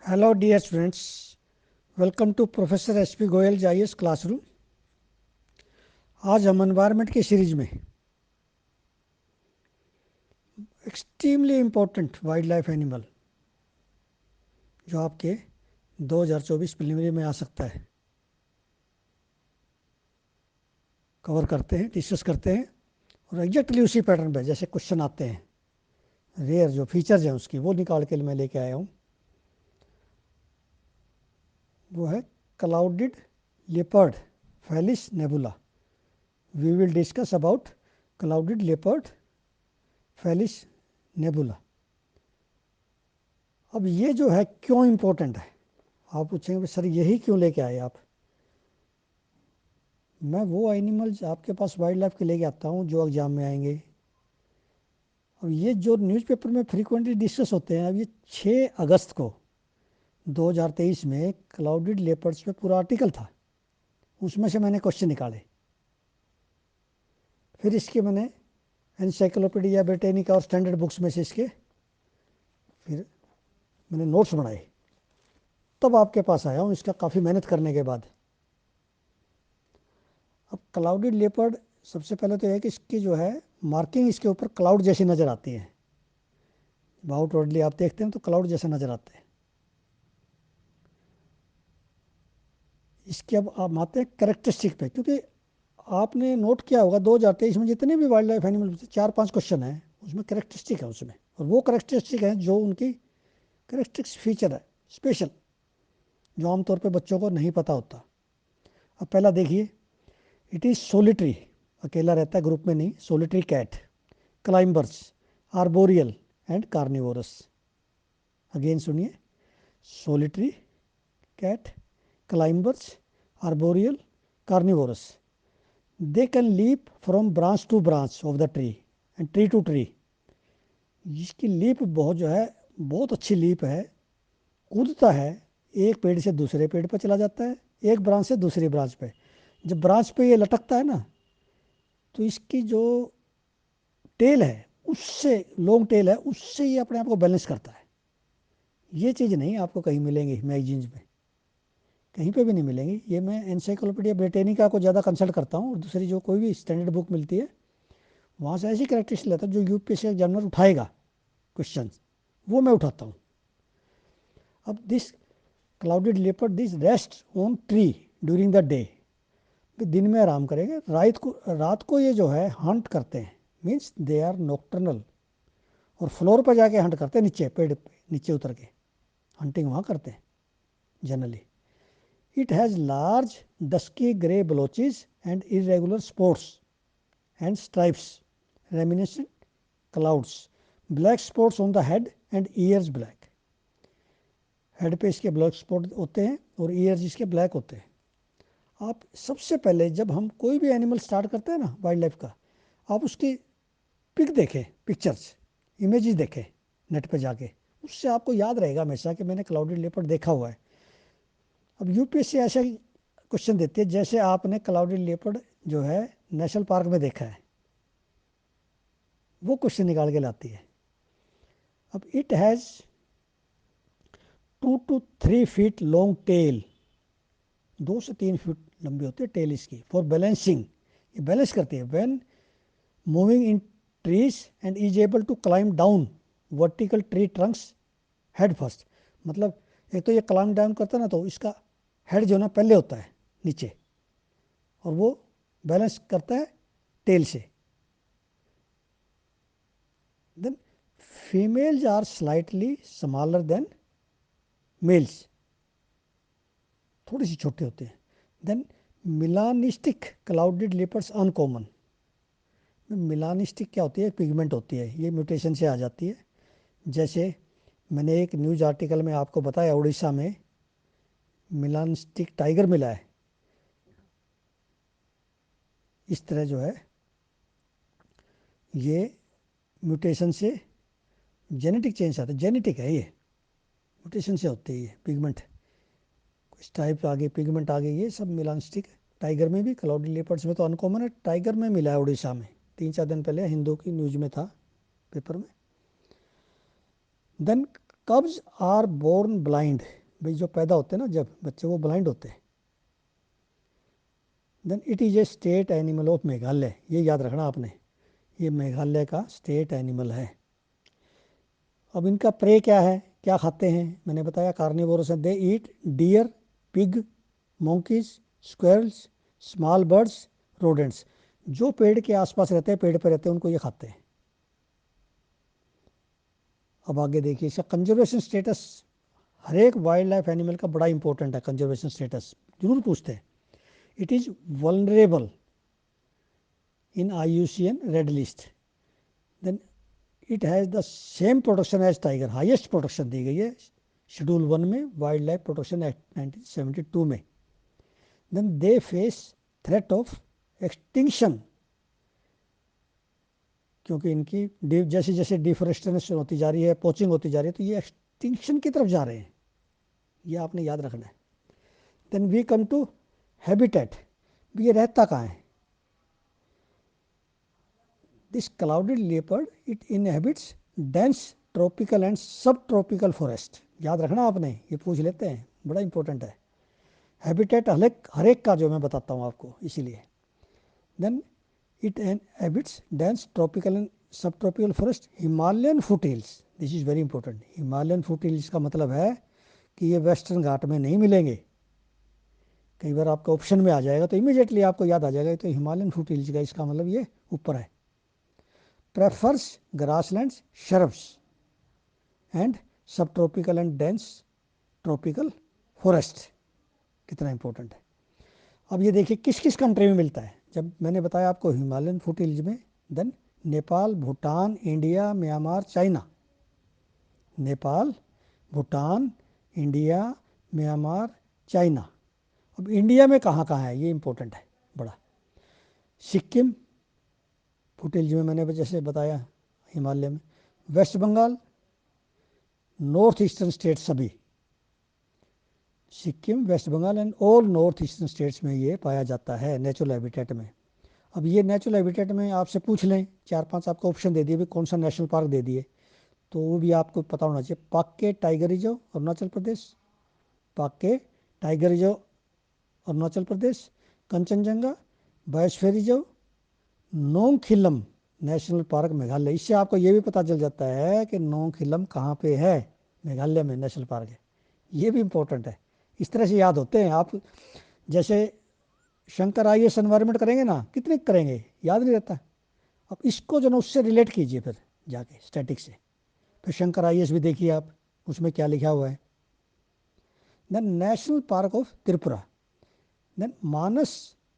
Hello dear students, welcome to professor S P Goyal जाइएस classroom. आज हम एनवायरनमेंट की सीरीज में extremely important wildlife animal जो आपके 2024 प्रीलिमिनरी में आ सकता है कवर करते हैं, डिस्कस करते हैं और एग्जैक्टली उसी पैटर्न पे जैसे क्वेश्चन आते हैं रेयर जो फीचर्स हैं उसकी वो निकाल के मैं लेके आया हूँ। वो है clouded leopard Felis nebula. We will discuss about clouded leopard Felis nebula. अब ये जो है क्यों इम्पोर्टेंट है, आप पूछेंगे सर यही क्यों लेके आए आप। मैं वो एनिमल्स आपके पास वाइल्ड लाइफ के लेके आता हूँ जो एग्जाम में आएंगे। अब ये जो न्यूज़पेपर में फ्रीक्वेंटली डिस्कस होते हैं, अब ये 6 अगस्त को 2023 में क्लाउडेड लेपर्ड्स पे पूरा आर्टिकल था, उसमें से मैंने क्वेश्चन निकाले। फिर इसके मैंने एनसाइक्लोपीडिया ब्रिटानिका और स्टैंडर्ड बुक्स में से इसके फिर मैंने नोट्स बनाए, तब आपके पास आया हूँ इसका काफ़ी मेहनत करने के बाद। अब क्लाउडेड लेपर्ड सबसे पहले तो है कि इसकी जो है मार्किंग इसके ऊपर क्लाउड जैसी नज़र आती है। आउटवर्डली आप देखते हैं तो क्लाउड जैसा नज़र आता है। इसके अब आप आते हैं करेक्टरिस्टिक पे, क्योंकि आपने नोट किया होगा 2023 में जितने भी वाइल्ड लाइफ एनिमल 4-5 क्वेश्चन हैं उसमें करेक्टरिस्टिक है उसमें, और वो करेक्टरिस्टिक हैं जो उनकी करेक्टरिस्टिक्स फीचर है स्पेशल, जो आमतौर पे बच्चों को नहीं पता होता। अब पहला देखिए, इट इज़ सोलिटरी, अकेला रहता है, ग्रुप में नहीं, solitary cat, climbers, arboreal and carnivorous. Again सुनिए, solitary cat, climbers, arboreal, carnivorous. They can leap from branch to branch of the tree and tree to tree. जिसकी लीप बहुत जो है बहुत अच्छी लीप है, कूदता है, एक पेड़ से दूसरे पेड़ पर चला जाता है, एक ब्रांच से दूसरी ब्रांच पे। जब ब्रांच पे ये लटकता है ना, तो इसकी जो टेल है उससे, लॉन्ग टेल है, उससे ये अपने आप को बैलेंस करता है। ये चीज़ नहीं आपको कहीं मिलेंगी मैगजीन्स में, कहीं पे भी नहीं मिलेंगी। ये मैं एनसाइक्लोपीडिया ब्रिटानिका को ज़्यादा कंसल्ट करता हूँ, और दूसरी जो कोई भी स्टैंडर्ड बुक मिलती है वहाँ से ऐसी कैरेक्टरिस्टिक लेता हूँ जो यूपीएससी एग्जामिनर उठाएगा क्वेश्चन, वो मैं उठाता हूँ। अब this clouded leopard this rest on tree during the day, दिन में आराम करेंगे, रात को ये जो है हंट करते हैं, मीन्स दे आर नॉक्टर्नल, और फ्लोर पर जाके हंट करते हैं, नीचे पेड़ पे नीचे उतर के हंटिंग वहाँ करते हैं generally. It has large dusky grey blotches and irregular spots and stripes, reminiscent clouds. Black spots on the head and ears black. Head पे इसके ब्लैक स्पॉट होते हैं और ईयर्स इसके ब्लैक होते हैं। आप सबसे पहले जब हम कोई भी एनिमल स्टार्ट करते हैं ना वाइल्ड लाइफ का, आप उसकी पिक देखें, पिक्चर्स, इमेजेस देखें नेट पे जाके, उससे आपको याद रहेगा हमेशा कि मैंने क्लाउडेड लेपर्ड देखा हुआ है। अब यूपीएससी ऐसा क्वेश्चन देती है जैसे आपने क्लाउडेड लेपर्ड जो है नेशनल पार्क में देखा है, वो क्वेश्चन निकाल के लाती है। अब it has 2 to 3 feet long tail, 2 से 3 फीट लंबी होती है टेल इसकी, फॉर बैलेंसिंग, ये बैलेंस करती है when moving in trees and is able to climb down vertical tree trunks head first. मतलब एक तो ये क्लाइंब डाउन करता है ना, तो इसका हेड जो ना पहले होता है नीचे, और वो बैलेंस करता है टेल से। Then females are slightly smaller than males, थोड़ी सी छोटे होते हैं। Then melanistic clouded leopards uncommon. Melanistic क्या होती है, पिगमेंट होती है, ये म्यूटेशन से आ जाती है। जैसे मैंने एक न्यूज़ आर्टिकल में आपको बताया, उड़ीसा में मिलानिस्टिक टाइगर मिला है। इस तरह जो है ये म्यूटेशन से जेनेटिक चेंज आता है, जेनेटिक है ये, म्यूटेशन से होती है ये पिगमेंट, कुछ टाइप आ गई, पिगमेंट आ गई, ये सब मिलानिस्टिक। टाइगर में भी, क्लाउडी लेपर्ड्स में तो अनकॉमन है, टाइगर में मिला है उड़ीसा में, 3-4 दिन पहले हिंदू की न्यूज में था, पेपर में। देन कब्ज आर बोर्न ब्लाइंड, भाई जो पैदा होते हैं ना जब बच्चे वो ब्लाइंड होते हैं। Then it is a state animal of Meghalaya, ये याद रखना आपने, ये मेघालय का स्टेट एनिमल है। अब इनका प्रे क्या है, क्या खाते हैं, मैंने बताया कार्निवोरस है। They eat deer, pig, monkeys, squirrels, small birds, rodents. जो पेड़ के आसपास रहते हैं, पेड़ पे रहते हैं, उनको ये खाते हैं। अब आगे देखिए इसका कंजर्वेशन स्टेटस, हर एक वाइल्ड लाइफ एनिमल का बड़ा इंपॉर्टेंट है कंजर्वेशन स्टेटस, जरूर पूछते हैं। It is vulnerable in IUCN red list. Then it has the same protection as tiger, highest protection दी गई है शेड्यूल 1 में, वाइल्ड लाइफ प्रोटेक्शन एक्ट 1972 में। Then they face threat of extinction, क्योंकि इनकी जैसे जैसे डिफोरेस्टेशन होती जा रही है, पोचिंग होती जा रही है, तो ये एक्सटिंक्शन की तरफ जा रहे हैं, ये आपने याद रखना है। Then we come to habitat, ये रहता कहाँ है। This clouded leopard it inhabits dense tropical and सब ट्रॉपिकल फॉरेस्ट, याद रखना आपने, ये पूछ लेते हैं, बड़ा इंपॉर्टेंट है। हैबिटेट हर एक का जो मैं बताता हूँ आपको, इसीलिए। Then it inhabits dense tropical and सब tropical forest, Himalayan foot hills, this is very important. Himalayan foot hills का मतलब है कि ये वेस्टर्न घाट में नहीं मिलेंगे, कई बार आपका ऑप्शन में आ जाएगा तो इमीडिएटली आपको याद आ जाएगा तो हिमालयन फुट हिल्स का, इसका मतलब ये ऊपर है। प्रेफर्स ग्रासलैंड्स, शरब्स एंड सब tropical and dense tropical forest, कितना इंपॉर्टेंट है। अब ये देखिए किस किस कंट्री में मिलता है, जब मैंने बताया आपको हिमालयन फुट हिल्स में, then Nepal, Bhutan, India, Myanmar, China. Nepal, Bhutan, India, Myanmar, China. अब इंडिया में कहाँ कहाँ है, ये इंपॉर्टेंट है बड़ा। सिक्किम फुट हिल्स में मैंने जैसे बताया, हिमालय में। West Bengal, north eastern state सभी, Sikkim, West Bengal and all north eastern states में ये पाया जाता है नेचुरल हैबिटेट में। अब ये नेचुरल हैबिटेट में आपसे पूछ लें, 4-5 आपको ऑप्शन दे दिए, भी कौन सा नेशनल पार्क दे दिए, तो वो भी आपको पता होना चाहिए। Pakke tiger reserve Arunachal Pradesh, Pakke tiger reserve Arunachal Pradesh, Kanchenjunga biosphere reserve, Nongkhyllem national park Meghalaya. इससे आपको ये भी पता चल जाता है कि नोंगखिलम कहाँ पे है, मेघालय में नेशनल पार्क है, ये भी इंपॉर्टेंट है। इस तरह से याद होते हैं आप, जैसे शंकर IAS एनवायरनमेंट करेंगे ना, कितने करेंगे, याद नहीं रहता। अब इसको जो ना उससे रिलेट कीजिए फिर जाके स्टैटिक से, फिर शंकर IAS भी देखिए आप, उसमें क्या लिखा हुआ है। Then national park of Tripura, then Manas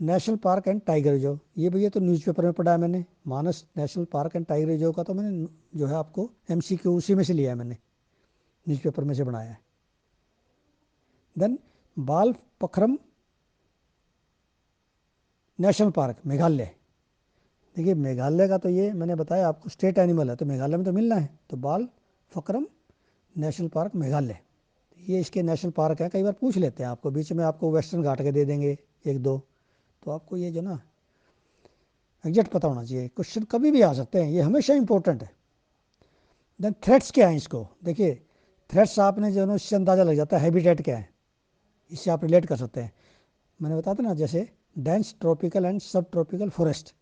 national park and tiger reserve, ये भैया तो न्यूज़पेपर में पढ़ा है मैंने, Manas national park and tiger reserve का तो मैंने जो है आपको MCQ उसी में से लिया है, मैंने न्यूज़पेपर में से बनाया है। देन बाल पखरम नेशनल पार्क मेघालय, देखिए मेघालय का तो ये मैंने बताया आपको स्टेट एनिमल है, तो मेघालय में तो मिलना है, तो बाल फकरम नेशनल पार्क मेघालय, ये इसके नेशनल पार्क है। कई बार पूछ लेते हैं आपको, बीच में आपको वेस्टर्न घाट के दे देंगे एक दो, तो आपको ये जो ना एग्जैक्ट पता होना चाहिए, क्वेश्चन कभी भी आ सकते हैं, ये हमेशा इंपॉर्टेंट है। देन थ्रेट्स क्या है, इसको देखिए, थ्रेट्स आपने जो ना इससे अंदाज़ा लग जाता है हैबिटेट क्या है, इससे आप रिलेट कर सकते हैं। मैंने बताया था ना, जैसे डेंस ट्रॉपिकल एंड सब ट्रॉपिकल फॉरेस्ट,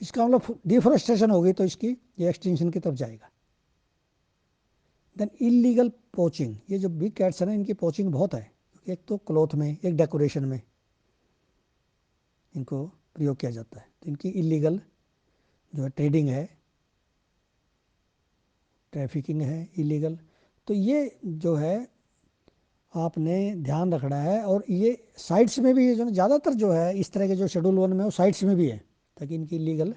इसका मतलब डिफोरेस्टेशन होगी तो इसकी ये एक्सटिंक्शन की तरफ जाएगा। देन इलीगल पोचिंग, ये जो बिग कैट्स है ना, इनकी पोचिंग बहुत है, एक तो क्लॉथ में, एक डेकोरेशन में इनको प्रयोग किया जाता है, तो इनकी इलीगल जो है ट्रेडिंग है, ट्रैफिकिंग है इलीगल, तो ये जो है आपने ध्यान रखना है। और ये साइट्स में भी, ये जो ज़्यादातर जो है इस तरह के जो शेड्यूल 1 में, वो साइट्स में भी है, ताकि इनकी इलीगल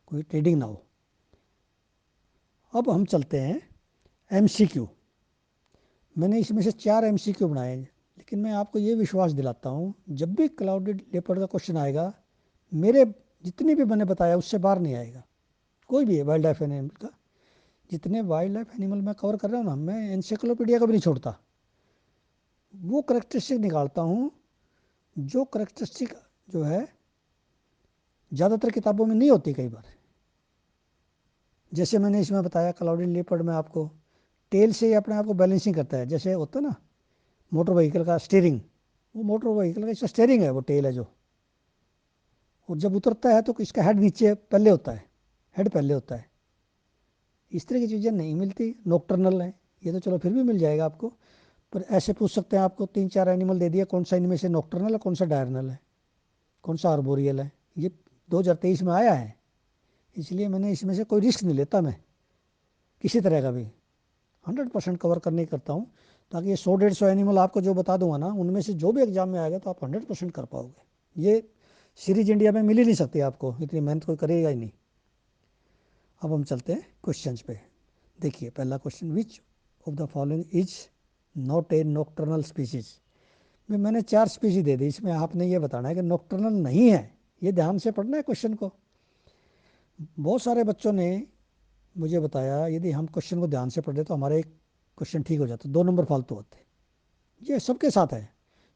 कोई ट्रेडिंग ना हो। अब हम चलते हैं MCQ, मैंने इसमें से 4 MCQ बनाए, लेकिन मैं आपको ये विश्वास दिलाता हूँ, जब भी क्लाउडेड लेपर्ड का क्वेश्चन आएगा, मेरे जितने भी मैंने बताया उससे बाहर नहीं आएगा, कोई भी है वाइल्ड लाइफ एनिमल का, जितने वाइल्ड लाइफ एनिमल मैं कवर कर रहा हूँ ना, मैं एनसाइक्लोपीडिया का भी नहीं छोड़ता, वो करेक्टरिस्टिक निकालता हूँ जो करेक्टरिस्टिक जो है ज़्यादातर किताबों में नहीं होती कई बार। जैसे मैंने इसमें बताया क्लाउडेड लेपर्ड में आपको टेल से ये अपने आप को बैलेंसिंग करता है, जैसे होता है ना मोटर व्हीकल का स्टीयरिंग, वो मोटर व्हीकल का इसका स्टीयरिंग है, वो टेल है जो। और जब उतरता है तो इसका हेड नीचे पहले होता है, हेड पहले होता है। इस तरह की चीज़ें नहीं मिलती, नॉकटर्नल है ये तो चलो फिर भी मिल जाएगा आपको। पर ऐसे पूछ सकते हैं आपको, 3-4 एनिमल दे दिया, कौन सा इनमें से नॉकटर्नल है, कौन सा डायरनल है, कौन सा आर्बोरियल है। ये 2023 में आया है, इसलिए मैंने इसमें से कोई रिस्क नहीं लेता मैं किसी तरह का भी, 100% कवर करने करता हूँ, ताकि ये 100-150 एनिमल आपको जो बता दूंगा ना, उनमें से जो भी एग्जाम में आएगा तो आप 100% कर पाओगे। ये सीरीज इंडिया में मिल ही नहीं सकती आपको, इतनी मेहनत कोई करेगा ही नहीं। अब हम चलते हैं क्वेश्चंस पे। देखिए पहला question, which of the following is not a nocturnal species. मैंने 4 स्पीसीज दे दी, इसमें आपने ये बताना है कि नॉकटर्नल नहीं है, ये ध्यान से पढ़ना है क्वेश्चन को। बहुत सारे बच्चों ने मुझे बताया यदि हम क्वेश्चन को ध्यान से पढ़े तो हमारे एक क्वेश्चन ठीक हो जाता, 2 नंबर फालतू होते। ये सबके साथ है,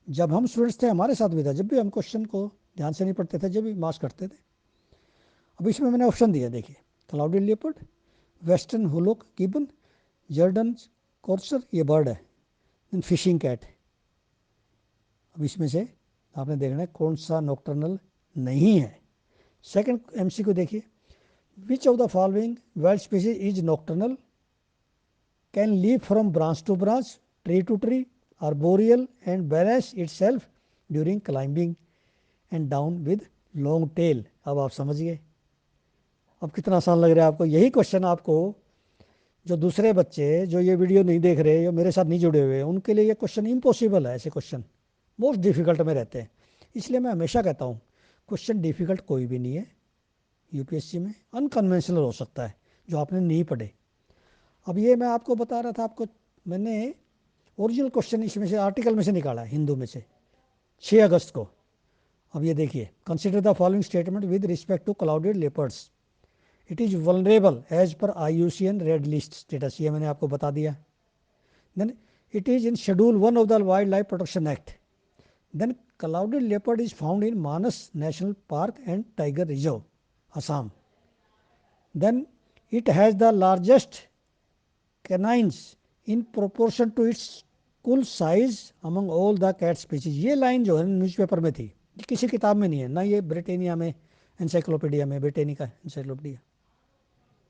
जब हम स्टूडेंट्स थे हमारे साथ भी था, जब भी हम क्वेश्चन को ध्यान से नहीं पढ़ते थे, जब भी मार्क्स करते थे। अब इसमें मैंने ऑप्शन दिया, देखिए, cloudy leopard, western hoolock gibbon, Jordan Corsair, ये बर्ड है, देन फिशिंग कैट। अब इसमें से आपने देखना है कौन सा नॉकटर्नल नहीं है। सेकंड एमसीक्यू देखिए, which of the following wild species is nocturnal, can live from branch to branch, tree to tree, arboreal and balance itself during climbing and down with long tail। अब आप समझ गए, अब कितना आसान लग रहा है आपको। यही क्वेश्चन आपको जो दूसरे बच्चे जो ये वीडियो नहीं देख रहे या मेरे साथ नहीं जुड़े हुए, उनके लिए ये क्वेश्चन इम्पॉसिबल है। ऐसे क्वेश्चन मोस्ट डिफ़िकल्ट में रहते हैं, इसलिए मैं हमेशा कहता हूँ क्वेश्चन डिफ़िकल्ट कोई भी नहीं है यूपीएससी में, अनकन्वेंशनल हो सकता है जो आपने नहीं पढ़े। अब ये मैं आपको बता रहा था, आपको मैंने ओरिजिनल क्वेश्चन इसमें से आर्टिकल में से निकाला है, हिंदू में से, 6 अगस्त को। अब ये देखिए, consider the following statement with respect to clouded leopards, it is vulnerable as per IUCN red list status, ये मैंने आपको बता दिया। Then it is in schedule 1 of the wild life protection act. Then clouded leopard is found in Manas national park and tiger reserve, Assam. Then it has the largest canines in proportion to its skull size among all the cat species. ये line जो है newspaper में थी, ये किसी किताब में नहीं है, ना ये ब्रिटानिया में एनसाइक्लोपीडिया में, ब्रिटानिका एनसाइक्लोपीडिया,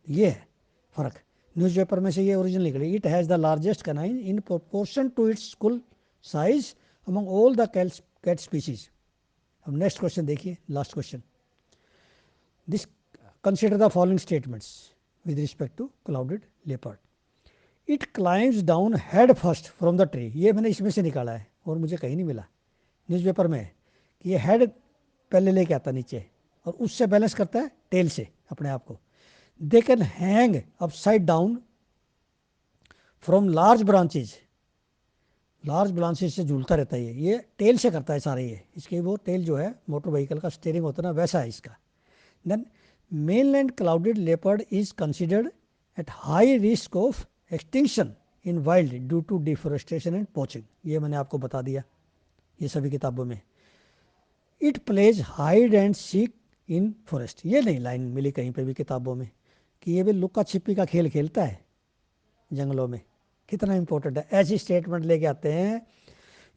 ये है फ़र्क। न्यूज़पेपर में से ये ओरिजिनल निकली, it has the largest canine in proportion to its skull size among all the cat species. अब नेक्स्ट क्वेश्चन देखिए, last question, this consider the following statements with respect to clouded leopard. It climbs down head first from the tree, ये मैंने इसमें से निकाला है और मुझे कहीं नहीं मिला, न्यूज़पेपर में है कि ये हेड पहले लेके आता नीचे और उससे बैलेंस करता है टेल से अपने आप को। They can hang upside down from large branches, large branches से झूलता रहता है ये टेल से करता है सारे ये, इसके वो टेल जो है मोटर व्हीकल का स्टीयरिंग होता है ना, वैसा है इसका। Then mainland clouded leopard is considered at high risk of extinction in wild due to deforestation and poaching, ये मैंने आपको बता दिया, ये सभी किताबों में। It plays hide and seek in forest, ये नहीं लाइन मिली कहीं पे भी किताबों में कि ये भी लुका छिपी का खेल खेलता है जंगलों में। कितना इंपॉर्टेंट है, ऐसी स्टेटमेंट लेके आते हैं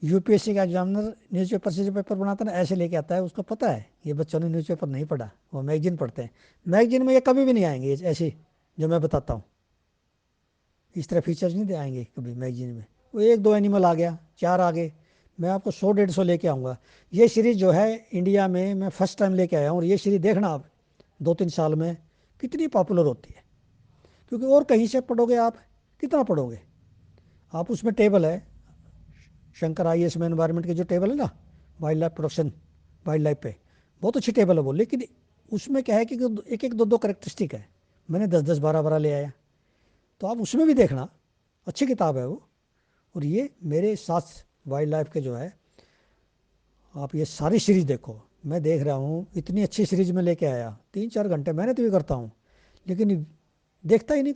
यूपीएससी का एग्जामिनर, न्यूज़पेपर से जो पेपर बनाता है ना ऐसे लेके आता है, उसको पता है ये बच्चों ने न्यूज़पेपर नहीं पढ़ा, वो मैगजीन पढ़ते हैं। मैगजीन में ये कभी भी नहीं आएंगे ऐसी जो मैं बताता हूँ, इस तरह फीचर्स नहीं आएंगे कभी मैगजीन में। वो 1-2 एनिमल आ गया, 4 आ गए, मैं आपको 100-150 लेके आऊँगा। ये सीरीज़ जो है इंडिया में मैं फर्स्ट टाइम लेके आया हूँ, और ये सीरीज़ देखना आप 2-3 साल में कितनी पॉपुलर होती है, क्योंकि और कहीं से पढ़ोगे आप, कितना पढ़ोगे आप। उसमें टेबल है शंकर IAS में एनवायरनमेंट की जो टेबल है ना, wild life production, wild life पे बहुत अच्छी टेबल है वो, लेकिन उसमें क्या है कि एक एक 2-2 करेक्टरिस्टिक है, मैंने 10-10 12-12 ले आया, तो आप उसमें भी देखना, अच्छी किताब है वो। और ये मेरे साथ वाइल्ड लाइफ के जो है, आप ये सारी सीरीज़ देखो, मैं देख रहा हूँ इतनी अच्छी सीरीज़ में लेके आया, 3-4 घंटे मेहनत भी करता हूँ लेकिन देखता ही नहीं।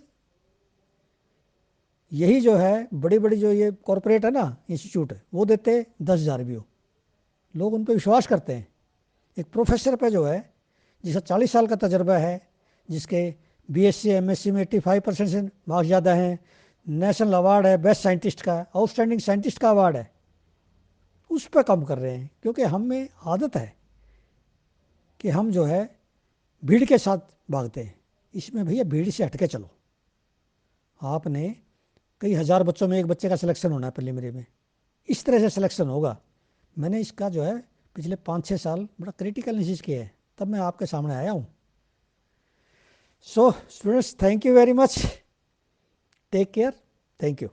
यही जो है बड़ी बड़ी जो ये कॉरपोरेट है ना इंस्टीट्यूट, वो देते 10,000 व्यू, लोग उन पर विश्वास करते हैं। एक प्रोफेसर पे जो है जिसका 40 साल का तजर्बा है, जिसके BSc MSc में 85% से मार्क्स ज़्यादा हैं, नेशनल अवार्ड है बेस्ट साइंटिस्ट का, आउटस्टैंडिंग साइंटिस्ट का अवार्ड है, उस पर कम कर रहे हैं। क्योंकि हम में आदत है कि हम जो है भीड़ के साथ भागते हैं। इसमें भैया भीड़ से हटके चलो। आपने कई हज़ार बच्चों में एक बच्चे का सिलेक्शन होना है प्रीलिमिनरी में, इस तरह से सिलेक्शन होगा। मैंने इसका जो है पिछले 5-6 साल बड़ा क्रिटिकल एनालिसिस किया है, तब मैं आपके सामने आया हूँ। So students, thank you very much, take care, thank you.